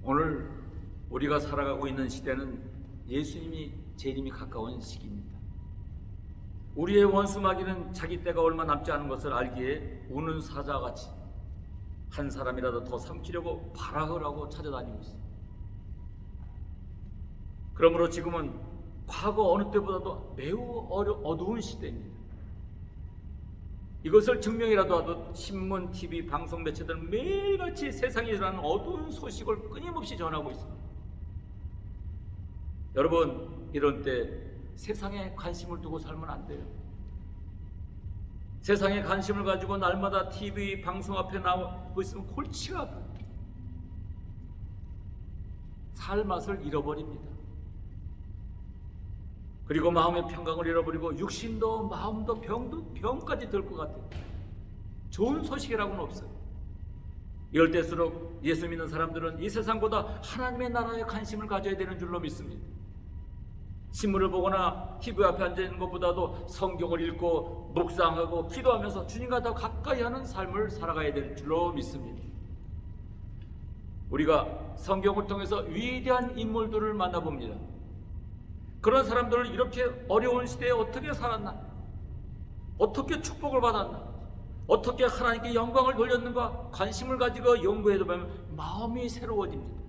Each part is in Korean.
오늘 우리가 살아가고 있는 시대는 예수님이 재림이 가까운 시기입니다. 우리의 원수 마귀는 자기 때가 얼마 남지 않은 것을 알기에 우는 사자같이 한 사람이라도 더 삼키려고 발악을 하고 찾아다니고 있습니다. 그러므로 지금은 과거 어느 때보다도 매우 어두운 시대입니다. 이것을 증명이라도 하듯 신문, TV, 방송 매체들은 매일같이 세상에 일어나는 어두운 소식을 끊임없이 전하고 있습니다. 여러분, 이런 때 세상에 관심을 두고 살면 안 돼요. 세상에 관심을 가지고 날마다 TV, 방송 앞에 나오고 있으면 골치가 아파요. 살 맛을 잃어버립니다. 그리고 마음의 평강을 잃어버리고 육신도 마음도 병까지 들 것 같아요. 좋은 소식이라고는 없어요. 이럴 때일수록 예수 믿는 사람들은 이 세상보다 하나님의 나라에 관심을 가져야 되는 줄로 믿습니다. 신문을 보거나 TV 앞에 앉아있는 것보다도 성경을 읽고 묵상하고 기도하면서 주님과 더 가까이 하는 삶을 살아가야 될 줄로 믿습니다. 우리가 성경을 통해서 위대한 인물들을 만나봅니다. 그런 사람들을 이렇게 어려운 시대에 어떻게 살았나? 어떻게 축복을 받았나? 어떻게 하나님께 영광을 돌렸는가? 관심을 가지고 연구해 보면 마음이 새로워집니다.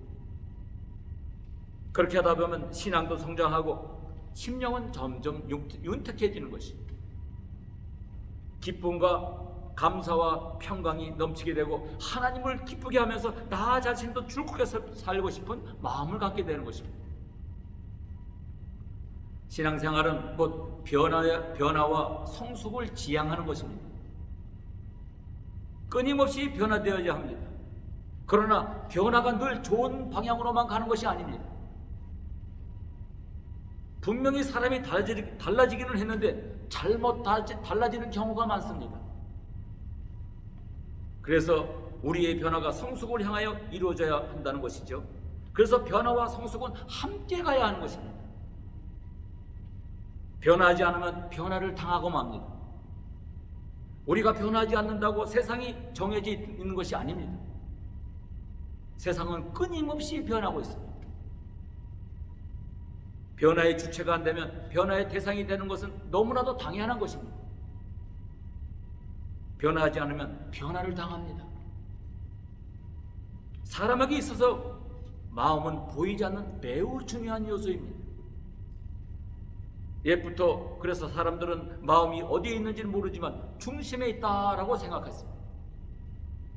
그렇게 하다 보면 신앙도 성장하고 심령은 점점 윤택해지는 것입니다. 기쁨과 감사와 평강이 넘치게 되고 하나님을 기쁘게 하면서 나 자신도 즐겁게 살고 싶은 마음을 갖게 되는 것입니다. 신앙생활은 곧 변화와 성숙을 지향하는 것입니다. 끊임없이 변화되어야 합니다. 그러나 변화가 늘 좋은 방향으로만 가는 것이 아닙니다. 분명히 사람이 달라지기는 했는데 잘못 달라지는 경우가 많습니다. 그래서 우리의 변화가 성숙을 향하여 이루어져야 한다는 것이죠. 그래서 변화와 성숙은 함께 가야 하는 것입니다. 변화하지 않으면 변화를 당하고 맙니다. 우리가 변하지 않는다고 세상이 정해져 있는 것이 아닙니다. 세상은 끊임없이 변하고 있습니다. 변화의 주체가 안 되면 변화의 대상이 되는 것은 너무나도 당연한 것입니다. 변화하지 않으면 변화를 당합니다. 사람에게 있어서 마음은 보이지 않는 매우 중요한 요소입니다. 옛부터 그래서 사람들은 마음이 어디에 있는지는 모르지만 중심에 있다라고 생각했습니다.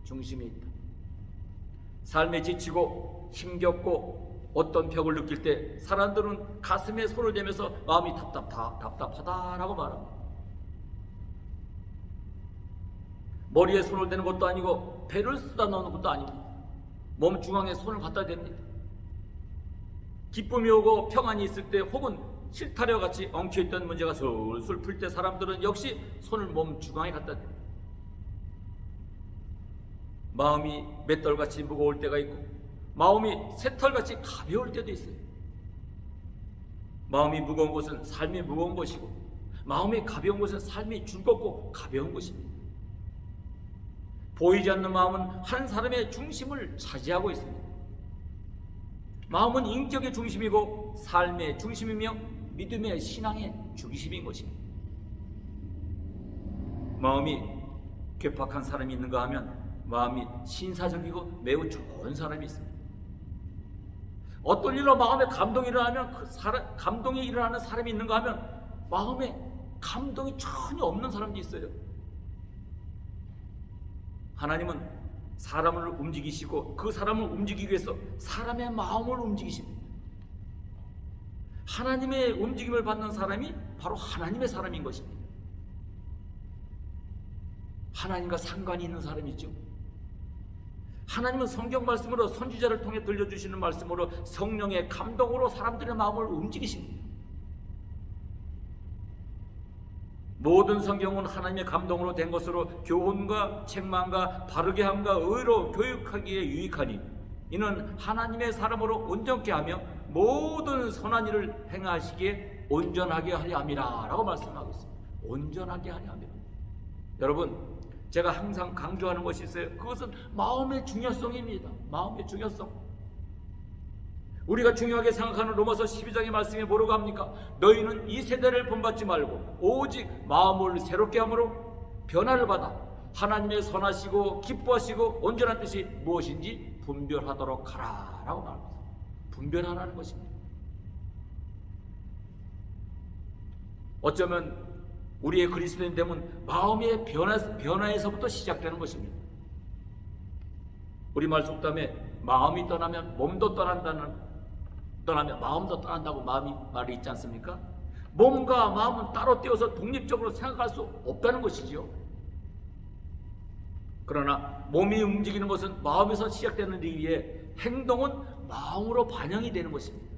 중심에 있다. 삶에 지치고 힘겹고 어떤 벽을 느낄 때 사람들은 가슴에 손을 대면서 마음이 답답하다라고 말합니다. 머리에 손을 대는 것도 아니고 배를 쏟아 넣는 것도 아닙니다. 몸 중앙에 손을 갖다 댑니다. 기쁨이 오고 평안이 있을 때 혹은 실타래와 같이 엉켜있던 문제가 술술 풀 때 사람들은 역시 손을 몸 중앙에 갖다 댑니다. 마음이 맷돌같이 무거울 때가 있고 마음이 새털같이 가벼울 때도 있어요. 마음이 무거운 것은 삶이 무거운 것이고 마음이 가벼운 것은 삶이 즐겁고 가벼운 것입니다. 보이지 않는 마음은 한 사람의 중심을 차지하고 있습니다. 마음은 인격의 중심이고 삶의 중심이며 믿음의 신앙의 중심인 것입니다. 마음이 괴팍한 사람이 있는가 하면 마음이 신사적이고 매우 좋은 사람이 있습니다. 어떤 일로 마음에 감동이 일어나면 감동이 일어나는 사람이 있는가 하면 마음에 감동이 전혀 없는 사람도 있어요. 하나님은 사람을 움직이시고 그 사람을 움직이기 위해서 사람의 마음을 움직이십니다. 하나님의 움직임을 받는 사람이 바로 하나님의 사람인 것입니다. 하나님과 상관이 있는 사람이죠. 하나님은 성경 말씀으로 선지자를 통해 들려주시는 말씀으로 성령의 감동으로 사람들의 마음을 움직이십니다. 모든 성경은 하나님의 감동으로 된 것으로 교훈과 책망과 바르게 함과 의로 교육하기에 유익하니 이는 하나님의 사람으로 온전케 하며 모든 선한 일을 행하시기에 온전하게 하려 함이라 라고 말씀하고 있습니다. 온전하게 하려 함이라. 여러분, 제가 항상 강조하는 것이 있어요. 그것은 마음의 중요성입니다. 마음의 중요성. 우리가 중요하게 생각하는 로마서 12장의 말씀이 뭐라고 합니까? 너희는 이 세대를 본받지 말고 오직 마음을 새롭게 함으로 변화를 받아 하나님의 선하시고 기뻐하시고 온전한 뜻이 무엇인지 분별하도록 하라 라고 말합니다. 분별하라는 것입니다. 어쩌면 우리의 그리스도인 됨은 마음의 변화에서부터 시작되는 것입니다. 우리말 속담에 마음이 떠나면 몸도 떠나면 마음도 떠난다고 말이 있지 않습니까? 몸과 마음은 따로 떼어서 독립적으로 생각할 수 없다는 것이지요. 그러나 몸이 움직이는 것은 마음에서 시작되는 이유에 행동은 마음으로 반영이 되는 것입니다.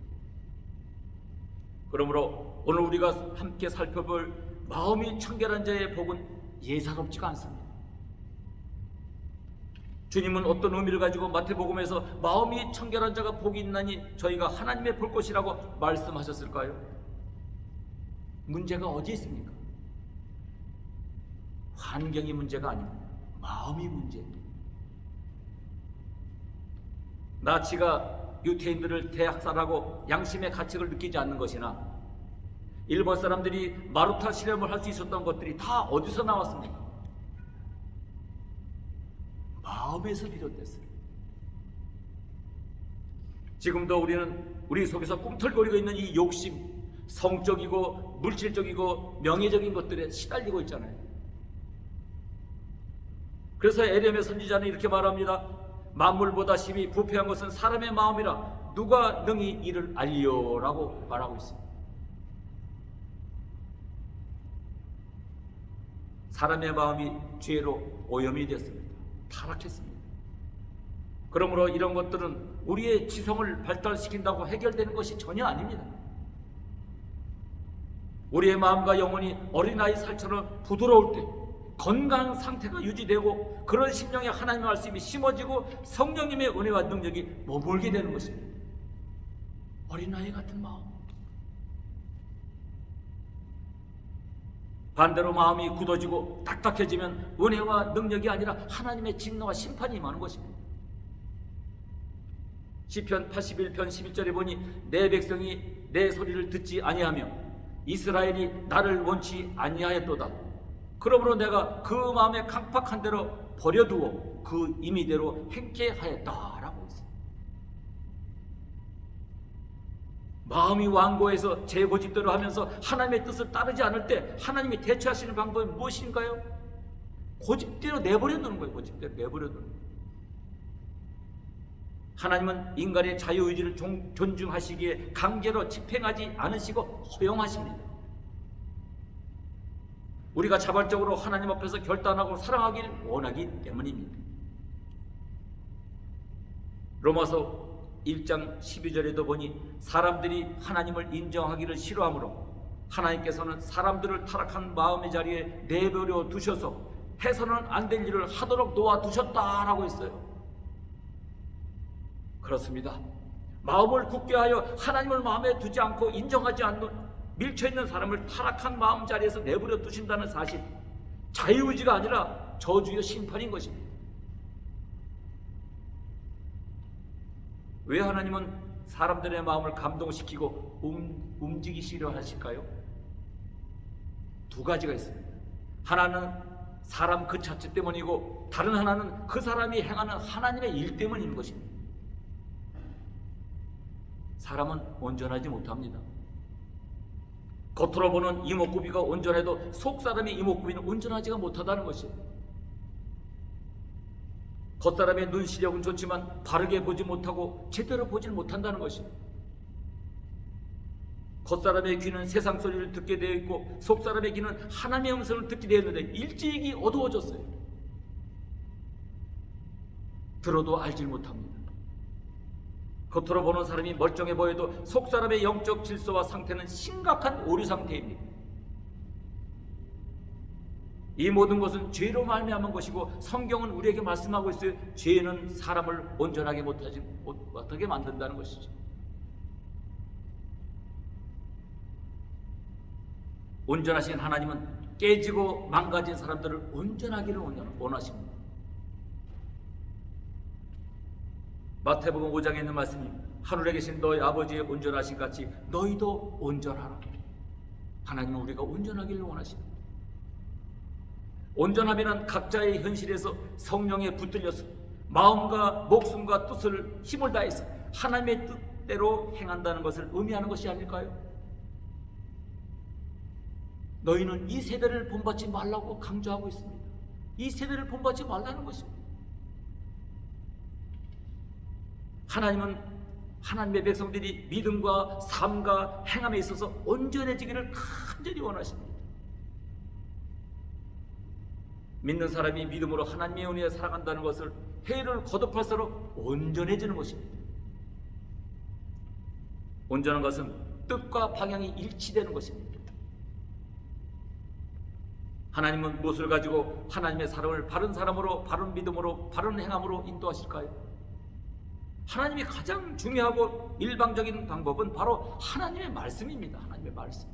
그러므로 오늘 우리가 함께 살펴볼 마음이 청결한 자의 복은 예사롭지가 않습니다. 주님은 어떤 의미를 가지고 마태복음에서 마음이 청결한 자가 복이 있나니 저희가 하나님의 볼 것이라고 말씀하셨을까요? 문제가 어디에 있습니까? 환경이 문제가 아닙니다. 마음이 문제입니다. 나치가 유태인들을 대학살하고 양심의 가책을 느끼지 않는 것이나 일본 사람들이 마루타 실험을 할 수 있었던 것들이 다 어디서 나왔습니까? 마음에서 비롯됐어요. 지금도 우리는 우리 속에서 꿈틀거리고 있는 이 욕심, 성적이고 물질적이고 명예적인 것들에 시달리고 있잖아요. 그래서 에레미야 선지자는 이렇게 말합니다. 만물보다 심히 부패한 것은 사람의 마음이라 누가 능히 이를 알리요라고 말하고 있습니다. 사람의 마음이 죄로 오염이 됐습니다. 타락했습니다. 그러므로 이런 것들은 우리의 지성을 발달시킨다고 해결되는 것이 전혀 아닙니다. 우리의 마음과 영혼이 어린아이 살처럼 부드러울 때 건강한 상태가 유지되고 그런 심령에 하나님의 말씀이 심어지고 성령님의 은혜와 능력이 머물게 되는 것입니다. 어린아이 같은 마음. 반대로 마음이 굳어지고 딱딱해지면 은혜와 능력이 아니라 하나님의 진노와 심판이 임하는 것입니다. 시편 81편 11절에 보니 내 백성이 내 소리를 듣지 아니하며 이스라엘이 나를 원치 아니하였도다. 그러므로 내가 그 마음에 강팍한 대로 버려두어 그 임의대로 행케 하였다라고 했어요. 마음이 완고해서 제 고집대로 하면서 하나님의 뜻을 따르지 않을 때 하나님이 대처하시는 방법이 무엇인가요? 고집대로 내버려 두는 거예요. 고집대로 내버려 두는 거예요. 하나님은 인간의 자유의지를 존중하시기에 강제로 집행하지 않으시고 허용하십니다. 우리가 자발적으로 하나님 앞에서 결단하고 사랑하길 원하기 때문입니다. 로마서 1장 12절에도 보니 사람들이 하나님을 인정하기를 싫어하므로 하나님께서는 사람들을 타락한 마음의 자리에 내버려 두셔서 해서는 안 될 일을 하도록 놓아두셨다라고 했어요. 그렇습니다. 마음을 굳게 하여 하나님을 마음에 두지 않고 인정하지 않는 밀쳐있는 사람을 타락한 마음 자리에서 내버려 두신다는 사실, 자유의지가 아니라 저주의 심판인 것입니다. 왜 하나님은 사람들의 마음을 감동시키고 움직이시려 하실까요? 두 가지가 있습니다. 하나는 사람 그 자체 때문이고 다른 하나는 그 사람이 행하는 하나님의 일 때문인 것입니다. 사람은 온전하지 못합니다. 겉으로 보는 이목구비가 온전해도 속 사람의 이목구비는 온전하지가 못하다는 것입니다. 겉사람의 눈 시력은 좋지만 바르게 보지 못하고 제대로 보질 못한다는 것입니다. 겉사람의 귀는 세상 소리를 듣게 되어 있고 속사람의 귀는 하나님의 음성을 듣게 되어 있는데 일찍이 어두워졌어요. 들어도 알질 못합니다. 겉으로 보는 사람이 멀쩡해 보여도 속사람의 영적 질서와 상태는 심각한 오류 상태입니다. 이 모든 것은 죄로 말미암은 것이고 성경은 우리에게 말씀하고 있어요. 죄는 사람을 온전하게 못하게 만든다는 것이죠. 온전하신 하나님은 깨지고 망가진 사람들을 온전하기를 원하십니다. 마태복음 5장에 있는 말씀입니다. 하늘에 계신 너희 아버지의 온전하신 같이 너희도 온전하라. 하나님은 우리가 온전하기를 원하십니다. 온전함이란 각자의 현실에서 성령에 붙들려서 마음과 목숨과 뜻을 힘을 다해서 하나님의 뜻대로 행한다는 것을 의미하는 것이 아닐까요? 너희는 이 세대를 본받지 말라고 강조하고 있습니다. 이 세대를 본받지 말라는 것입니다. 하나님은 하나님의 백성들이 믿음과 삶과 행함에 있어서 온전해지기를 간절히 원하십니다. 믿는 사람이 믿음으로 하나님의 은혜에 살아간다는 것을 해를 거듭할수록 온전해지는 것입니다. 온전한 것은 뜻과 방향이 일치되는 것입니다. 하나님은 무엇을 가지고 하나님의 사람을 바른 사람으로, 바른 믿음으로, 바른 행함으로 인도하실까요? 하나님이 가장 중요하고 일방적인 방법은 바로 하나님의 말씀입니다. 하나님의 말씀.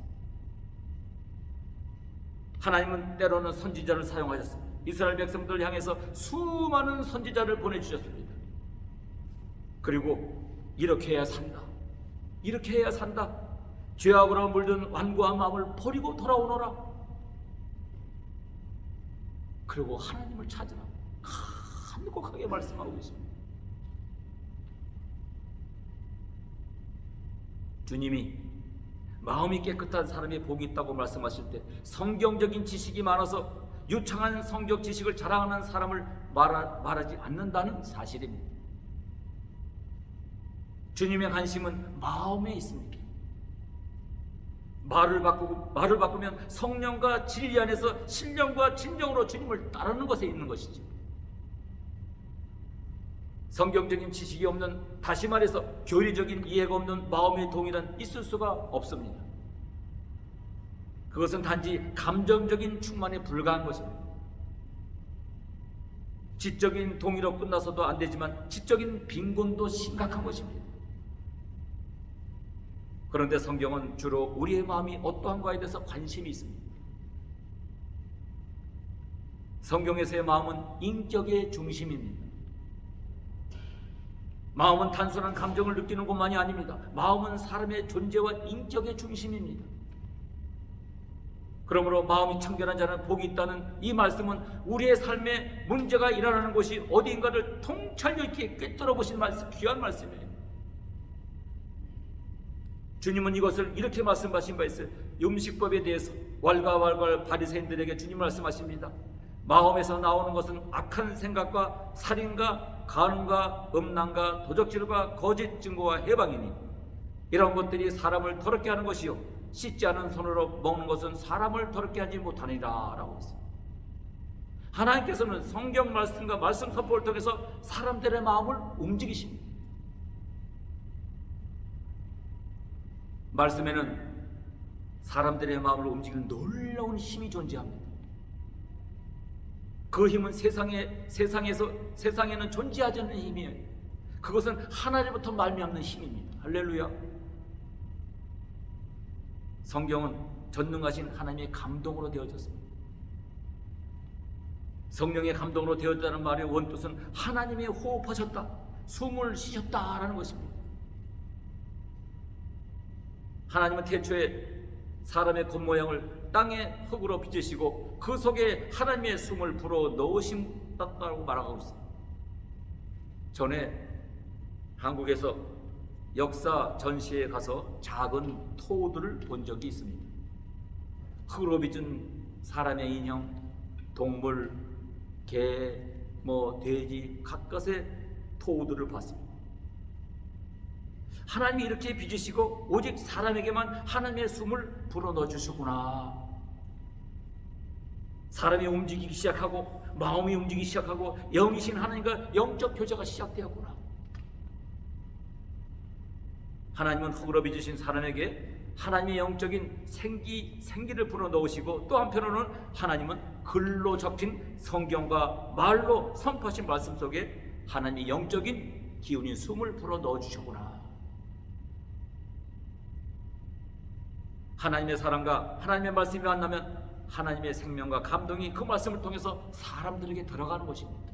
하나님은 때로는 선지자를 사용하셨습니다. 이스라엘 백성들을 향해서 수많은 선지자를 보내주셨습니다. 그리고 이렇게 해야 산다, 이렇게 해야 산다, 죄악으로 물든 완고한 마음을 버리고 돌아오너라. 그리고 하나님을 찾으라, 간곡하게 말씀하고 계십니다. 주님이 마음이 깨끗한 사람이 복이 있다고 말씀하실 때 성경적인 지식이 많아서 유창한 성경 지식을 자랑하는 사람을 말하지 않는다는 사실입니다. 주님의 관심은 마음에 있습니다. 말을 바꾸면 성령과 진리 안에서 신령과 진정으로 주님을 따르는 것에 있는 것이죠. 성경적인 지식이 없는, 다시 말해서 교리적인 이해가 없는 마음의 동의는 있을 수가 없습니다. 그것은 단지 감정적인 충만에 불과한 것입니다. 지적인 동의로 끝나서도 안 되지만 지적인 빈곤도 심각한 것입니다. 그런데 성경은 주로 우리의 마음이 어떠한가에 대해서 관심이 있습니다. 성경에서의 마음은 인격의 중심입니다. 마음은 단순한 감정을 느끼는 것만이 아닙니다. 마음은 사람의 존재와 인격의 중심입니다. 그러므로 마음이 청결한 자는 복이 있다는 이 말씀은 우리의 삶에 문제가 일어나는 곳이 어디인가를 통찰력 있게 꿰뚫어 보신 말씀, 귀한 말씀이에요. 주님은 이것을 이렇게 말씀하신 바 있어요. 음식법에 대해서 왈가왈갈 바리새인들에게 주님 말씀하십니다. 마음에서 나오는 것은 악한 생각과 살인과 간음과 음란과 도적질과 거짓 증거와 해방이니 이런 것들이 사람을 더럽게 하는 것이요 씻지 않은 손으로 먹는 것은 사람을 더럽게 하지 못하니라 라고 했습니다. 하나님께서는 성경 말씀과 말씀 선포를 통해서 사람들의 마음을 움직이십니다. 말씀에는 사람들의 마음을 움직이는 놀라운 힘이 존재합니다. 그 힘은 세상에는 존재하지 않는 힘이에요. 그것은 하나님부터 말미암는 힘입니다. 할렐루야. 성경은 전능하신 하나님의 감동으로 되어졌습니다. 성령의 감동으로 되어졌다는 말의 원뜻은 하나님이 호흡하셨다, 숨을 쉬셨다라는 것입니다. 하나님은 태초에 사람의 겉모양을 땅의 흙으로 빚으시고 그 속에 하나님의 숨을 불어 넣으신다고 말하고 있습니다. 전에 한국에서 역사 전시회에 가서 작은 토들을 본 적이 있습니다. 흙으로 빚은 사람의 인형, 동물, 개, 돼지, 각각의 토들을 봤습니다. 하나님이 이렇게 빚으시고 오직 사람에게만 하나님의 숨을 불어넣어 주시구나. 사람이 움직이기 시작하고 마음이 움직이기 시작하고 영이신 하나님과 영적 교제가 시작되었구나. 하나님은 흙으로 빚으신 사람에게 하나님의 영적인 생기를 불어넣으시고 또 한편으로는 하나님은 글로 적힌 성경과 말로 선포하신 말씀 속에 하나님의 영적인 기운인 숨을 불어넣어 주셨구나. 하나님의 사랑과 하나님의 말씀이 만나면 하나님의 생명과 감동이 그 말씀을 통해서 사람들에게 들어가는 것입니다.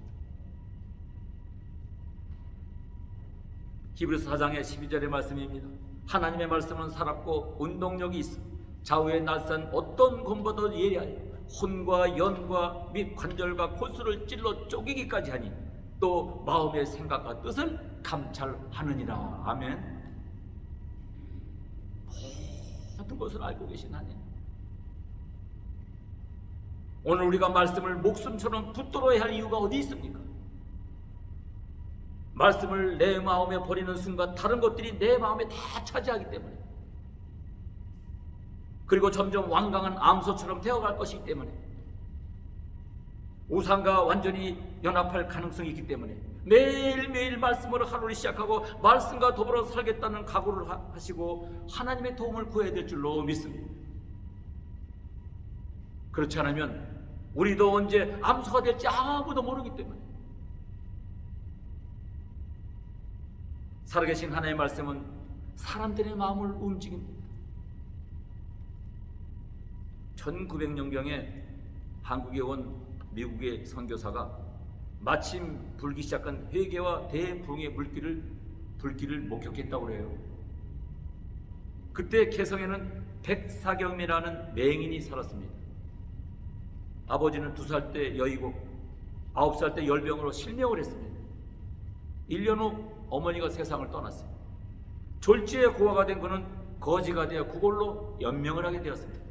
히브리서 4장의 12절의 말씀입니다. 하나님의 말씀은 살았고 운동력이 있어 좌우에 낯선 어떤 검보다 예리하여 혼과 연과 및 관절과 골수를 찔러 쪼개기까지 하니 또 마음의 생각과 뜻을 감찰하느니라. 아멘. 모든 것을 알고 계신 하나님, 오늘 우리가 말씀을 목숨처럼 붙들어야 할 이유가 어디 있습니까? 말씀을 내 마음에 버리는 순간 다른 것들이 내 마음에 다 차지하기 때문에, 그리고 점점 완강한 암소처럼 되어갈 것이기 때문에, 우상과 완전히 연합할 가능성이 있기 때문에 매일매일 말씀으로 하루를 시작하고 말씀과 더불어 살겠다는 각오를 하시고 하나님의 도움을 구해야 될 줄로 믿습니다. 그렇지 않으면 우리도 언제 암소가 될지 아무도 모르기 때문에, 살아계신 하나님의 말씀은 사람들의 마음을 움직입니다. 1900년경에 한국에 온 미국의 선교사가 마침 불기 시작한 회개와 대부흥의 불길을 목격했다고 해요. 그때 개성에는 백사겸이라는 맹인이 살았습니다. 아버지는 2살 때 여의고 9살 때 열병으로 실명을 했습니다. 1년 후 어머니가 세상을 떠났어요. 졸지에 고아가 된 그는 거지가 되어 그걸로 연명을 하게 되었습니다.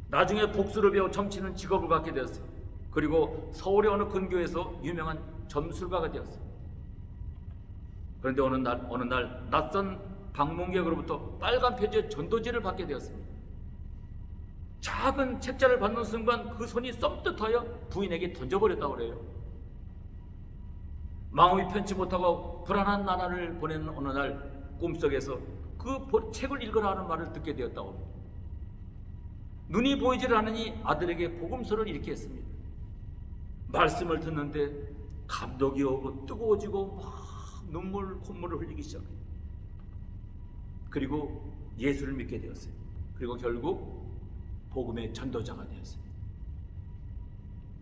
나중에 복수를 배워 점치는 직업을 갖게 되었어요. 그리고 서울의 어느 근교에서 유명한 점술가가 되었어요. 그런데 어느 날 낯선 방문객으로부터 빨간 표지의 전도지를 받게 되었습니다. 작은 책자를 받는 순간 그 손이 썸뜩하여 부인에게 던져버렸다고 그래요. 마음이 편치 못하고 불안한 나날을 보내는 어느 날 꿈속에서 그 책을 읽으라 하는 말을 듣게 되었다고 합니다. 눈이 보이질 않으니 아들에게 복음서를 읽게 했습니다. 말씀을 듣는데 감동이 오고 뜨거워지고 막 콧물을 흘리기 시작해요. 그리고 예수를 믿게 되었어요. 그리고 결국 복음의 전도자가 되었어요.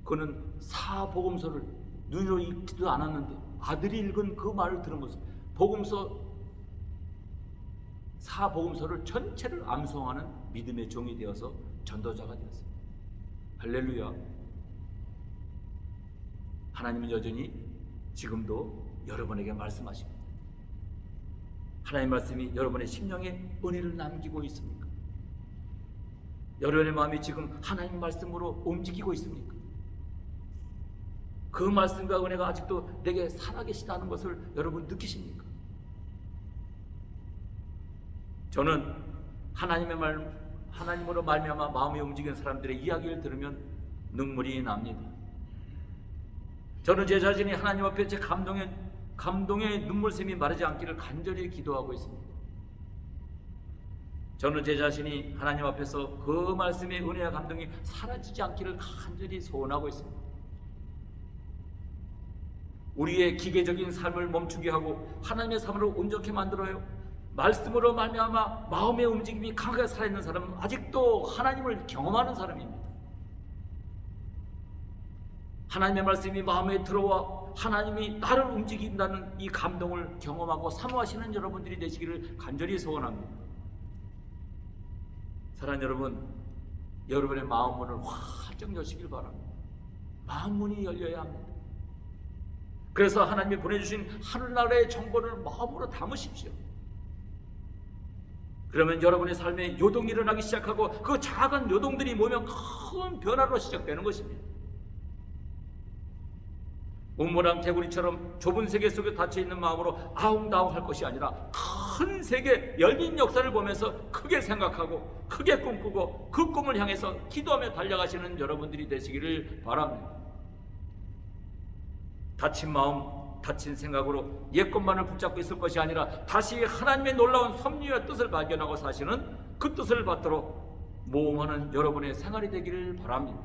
그는 사복음서를 눈으로 읽지도 않았는데 아들이 읽은 그 말을 들은 것은 사복음서를 전체를 암송하는 믿음의 종이 되어서 전도자가 되었어요. 할렐루야. 하나님은 여전히 지금도 여러분에게 말씀하십니다. 하나님 말씀이 여러분의 심령에 은혜를 남기고 있습니까? 여러분의 마음이 지금 하나님 말씀으로 움직이고 있습니까? 그 말씀과 은혜가 아직도 내게 살아계시다는 것을 여러분 느끼십니까? 저는 하나님으로 말미암아 마음이 움직이는 사람들의 이야기를 들으면 눈물이 납니다. 저는 제 자신이 하나님 앞에 제 감동의 눈물샘이 마르지 않기를 간절히 기도하고 있습니다. 저는 제 자신이 하나님 앞에서 그 말씀의 은혜와 감동이 사라지지 않기를 간절히 소원하고 있습니다. 우리의 기계적인 삶을 멈추게 하고 하나님의 삶으로 온전케 만들어요. 말씀으로 말미암아 마음의 움직임이 강하게 살아있는 사람은 아직도 하나님을 경험하는 사람입니다. 하나님의 말씀이 마음에 들어와 하나님이 나를 움직인다는 이 감동을 경험하고 사모하시는 여러분들이 되시기를 간절히 소원합니다. 사랑하는 여러분, 여러분의 마음 문을 활짝 여시길 바랍니다. 마음 문이 열려야 합니다. 그래서 하나님이 보내주신 하늘나라의 정보를 마음으로 담으십시오. 그러면 여러분의 삶에 요동이 일어나기 시작하고 그 작은 요동들이 모이면 큰 변화로 시작되는 것입니다. 우물랑 개구리처럼 좁은 세계 속에 닫혀있는 마음으로 아웅다웅할 것이 아니라 큰 세계 열린 역사를 보면서 크게 생각하고 크게 꿈꾸고 그 꿈을 향해서 기도하며 달려가시는 여러분들이 되시기를 바랍니다. 다친 마음, 다친 생각으로 옛것만을 붙잡고 있을 것이 아니라 다시 하나님의 놀라운 섭리와 뜻을 발견하고 사시는 그 뜻을 받들어 모험하는 여러분의 생활이 되기를 바랍니다.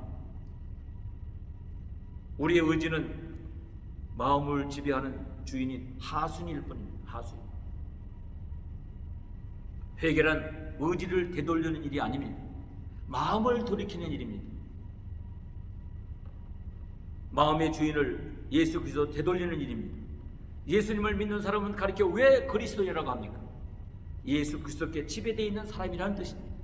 우리의 의지는 마음을 지배하는 주인인 하순일 뿐입니다. 하순. 회개란 의지를 되돌리는 일이 아닙니다. 마음을 돌이키는 일입니다. 마음의 주인을 예수 그리스도 되돌리는 일입니다. 예수님을 믿는 사람은 가리켜 왜 그리스도인이라고 합니까? 예수 그리스도께 지배되어 있는 사람이라는 뜻입니다.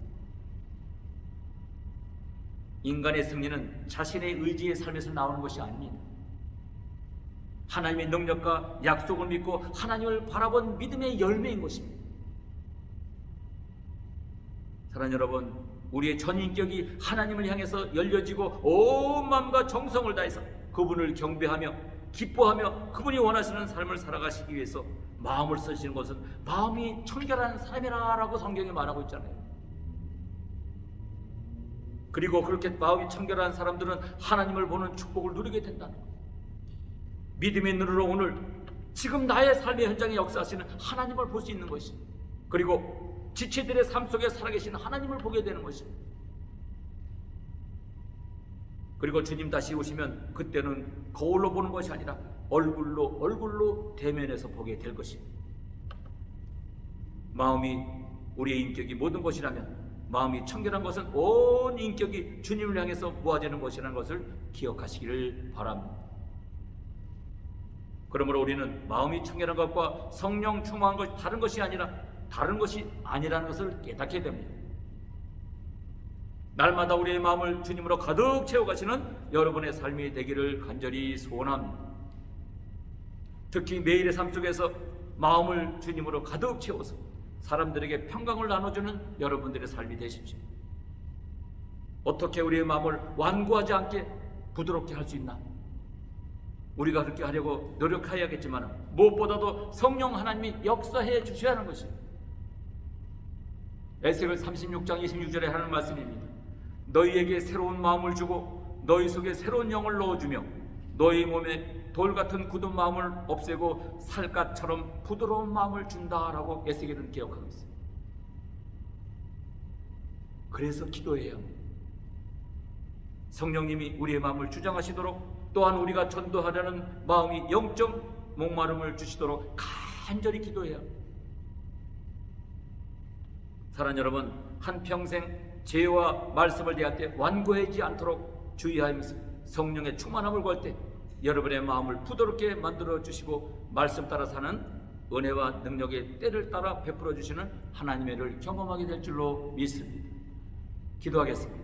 인간의 승리는 자신의 의지의 삶에서 나오는 것이 아닙니다. 하나님의 능력과 약속을 믿고 하나님을 바라본 믿음의 열매인 것입니다. 사랑하는 여러분, 우리의 전인격이 하나님을 향해서 열려지고 온 마음과 정성을 다해서 그분을 경배하며 기뻐하며 그분이 원하시는 삶을 살아가시기 위해서 마음을 쓰시는 것은 마음이 청결한 사람이라고 성경에 말하고 있잖아요. 그리고 그렇게 마음이 청결한 사람들은 하나님을 보는 축복을 누리게 된다는 것. 믿음의 눈으로 오늘 지금 나의 삶의 현장에 역사하시는 하나님을 볼 수 있는 것이, 그리고 지체들의 삶 속에 살아계신 하나님을 보게 되는 것입니다. 그리고 주님 다시 오시면 그때는 거울로 보는 것이 아니라 얼굴로 대면해서 보게 될 것입니다. 마음이 우리의 인격이 모든 것이라면 마음이 청결한 것은 온 인격이 주님을 향해서 모아지는 것이라는 것을 기억하시기를 바랍니다. 그러므로 우리는 마음이 청결한 것과 성령 충만한 것이 다른 것이 아니라는 것을 깨닫게 됩니다. 날마다 우리의 마음을 주님으로 가득 채워가시는 여러분의 삶이 되기를 간절히 소원합니다. 특히 매일의 삶 속에서 마음을 주님으로 가득 채워서 사람들에게 평강을 나눠주는 여러분들의 삶이 되십시오. 어떻게 우리의 마음을 완고하지 않게 부드럽게 할 수 있나? 우리가 그렇게 하려고 노력해야겠지만 무엇보다도 성령 하나님이 역사해 주셔야 하는 것입니다. 에스겔 36장 26절에 하는 말씀입니다. 너희에게 새로운 마음을 주고 너희 속에 새로운 영을 넣어주며 너희 몸에 돌 같은 굳은 마음을 없애고 살갗처럼 부드러운 마음을 준다라고 에스겔은 기억하고 있어요. 그래서 기도해야 합니다. 성령님이 우리의 마음을 주장하시도록, 또한 우리가 전도하려는 마음이 영적 목마름을 주시도록 간절히 기도해야 합니다. 사랑하는 여러분, 한평생 죄와 말씀을 대할 때 완고하지 않도록 주의하면서 성령의 충만함을 구할 때 여러분의 마음을 부드럽게 만들어 주시고 말씀 따라 사는 은혜와 능력의 때를 따라 베풀어 주시는 하나님의 일을 경험하게 될 줄로 믿습니다. 기도하겠습니다.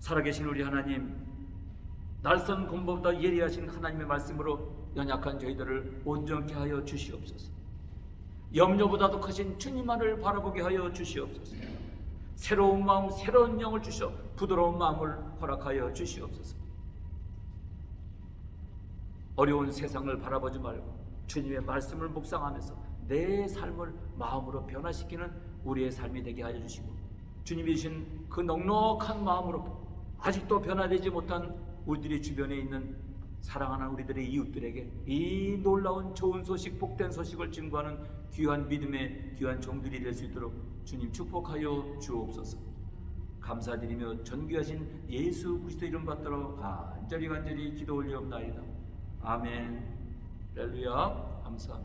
살아계신 우리 하나님, 날선 곰보다 예리하신 하나님의 말씀으로 연약한 저희들을 온전케 하여 주시옵소서. 염려보다도 크신 주님만을 바라보게 하여 주시옵소서. 새로운 마음, 새로운 영을 주셔 부드러운 마음을 허락하여 주시옵소서. 어려운 세상을 바라보지 말고 주님의 말씀을 묵상하면서 내 삶을 마음으로 변화시키는 우리의 삶이 되게 하여 주시고, 주님이 주신 그 넉넉한 마음으로 아직도 변화되지 못한 우리들의 주변에 있는 사랑하는 우리들의 이웃들에게 이 놀라운 좋은 소식, 복된 소식을 증거하는 귀한 믿음의 귀한 종들이 될 수 있도록 주님 축복하여 주옵소서. 감사드리며 존귀하신 예수 그리스도 이름 받들어 간절히 기도 올리옵나이다. 아멘. 할렐루야. 감사합니다.